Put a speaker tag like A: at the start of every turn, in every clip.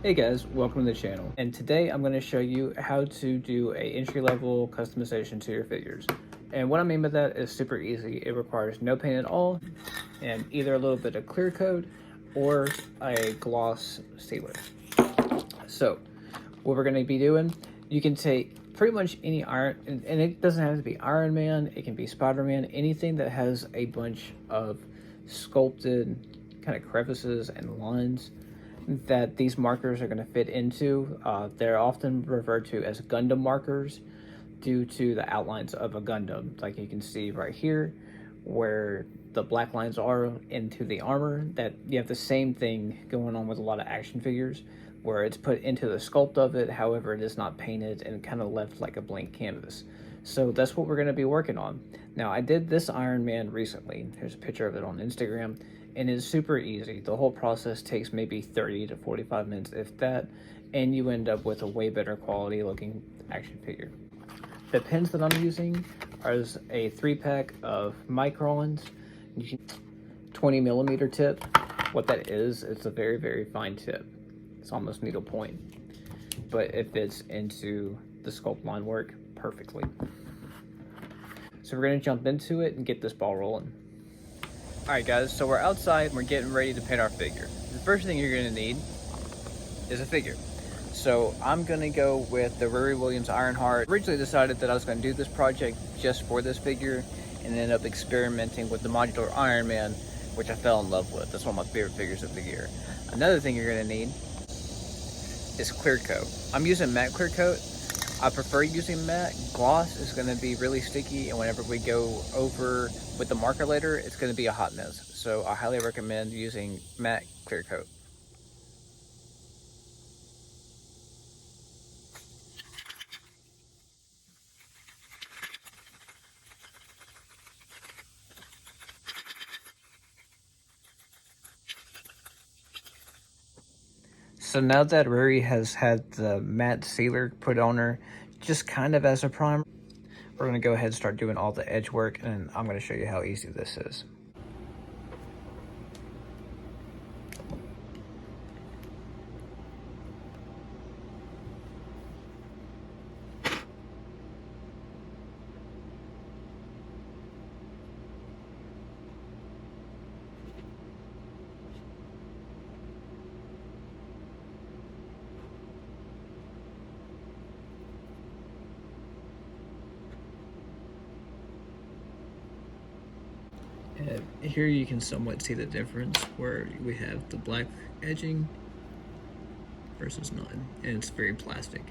A: Hey guys, welcome to the channel. And today I'm going to show you how to do a entry-level customization to your figures. And what I mean by that is super easy. It requires no paint at all and either a little bit of clear coat or a gloss sealer. So what we're going to be doing, you can take pretty much any iron, and it doesn't have to be Iron Man, it can be Spider-Man, anything that has a bunch of sculpted kind of crevices and lines that these markers are going to fit into. They're often referred to as Gundam markers due to the outlines of a Gundam, like you can see right here where the black lines are into the armor. That you have the same thing going on with a lot of action figures where it's put into the sculpt of it, however it is not painted and kind of left like a blank canvas. So that's what we're going to be working on. Now I did this Iron Man recently. Here's a picture of it on Instagram. And it's super easy. The whole process takes maybe 30 to 45 minutes, if that, and you end up with a way better quality looking action figure. The pins that I'm using are a 3-pack of Microns, 20 millimeter tip. What that is, it's a very, very fine tip. It's almost needle point, but it fits into the sculpt line work perfectly. So we're gonna jump into it and get this ball rolling. Alright guys, so we're outside and we're getting ready to paint our figure. The first thing you're going to need is a figure. So I'm going to go with the Riri Williams Ironheart. Originally decided that I was going to do this project just for this figure and ended up experimenting with the modular Iron Man, which I fell in love with. That's one of my favorite figures of the year. Another thing you're going to need is clear coat. I'm using matte clear coat. I prefer using matte. Gloss is going to be really sticky, and whenever we go over with the marker later, it's going to be a hot mess. So I highly recommend using matte clear coat. So now that Riri has had the matte sealer put on her, just kind of as a primer, we're going to go ahead and start doing all the edge work, and I'm going to show you how easy this is. Here you can somewhat see the difference where we have the black edging versus none, and it's very plastic.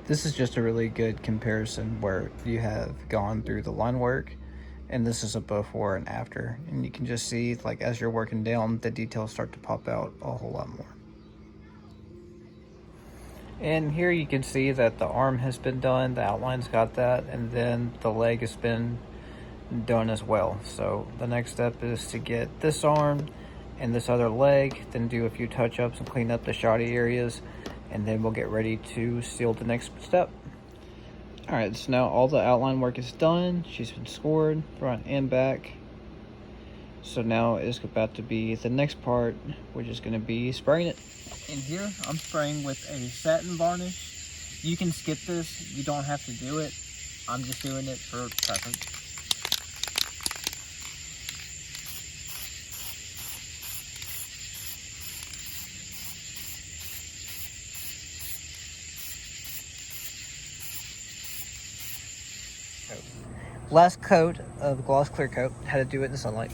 A: This is just a really good comparison where you have gone through the line work, and this is a before and after, and you can just see, like, as you're working down, the details start to pop out a whole lot more. And here you can see that the arm has been done, the outline's got that, and then the leg has been done as well. So the next step is to get this arm and this other leg, then do a few touch-ups and clean up the shoddy areas, and then we'll get ready to seal the next step. All right, so now all the outline work is done. She's been scored front and back. So now it's about to be the next part, which is going to be spraying it. In here, I'm spraying with a satin varnish. You can skip this, you don't have to do it. I'm just doing it for preference. Last coat of gloss clear coat, how to do it in the sunlight.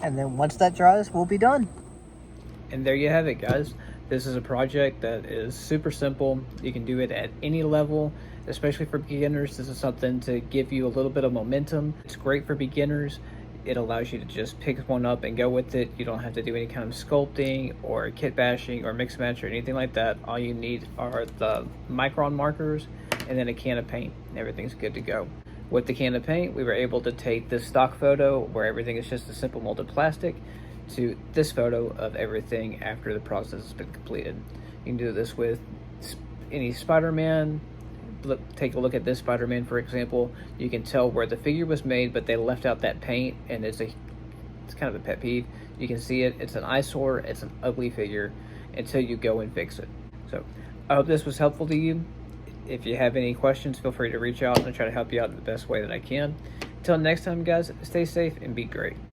B: And then once that dries, we'll be done.
A: And there you have it, guys. This is a project that is super simple. You can do it at any level, especially for beginners. This is something to give you a little bit of momentum. It's great for beginners. It allows you to just pick one up and go with it. You don't have to do any kind of sculpting or kit bashing or mix match or anything like that. All you need are the Micron markers and then a can of paint. Everything's good to go. With the can of paint, we were able to take this stock photo where everything is just a simple molded plastic to this photo of everything after the process has been completed. You can do this with any Spider-Man. Take a look at this Spider-Man, for example. You can tell where the figure was made, but they left out that paint, and it's kind of a pet peeve. You can see it. It's an eyesore. It's an ugly figure until you go and fix it. So I hope this was helpful to you. If you have any questions, feel free to reach out and I'll try to help you out in the best way that I can. Until next time, guys, stay safe and be great.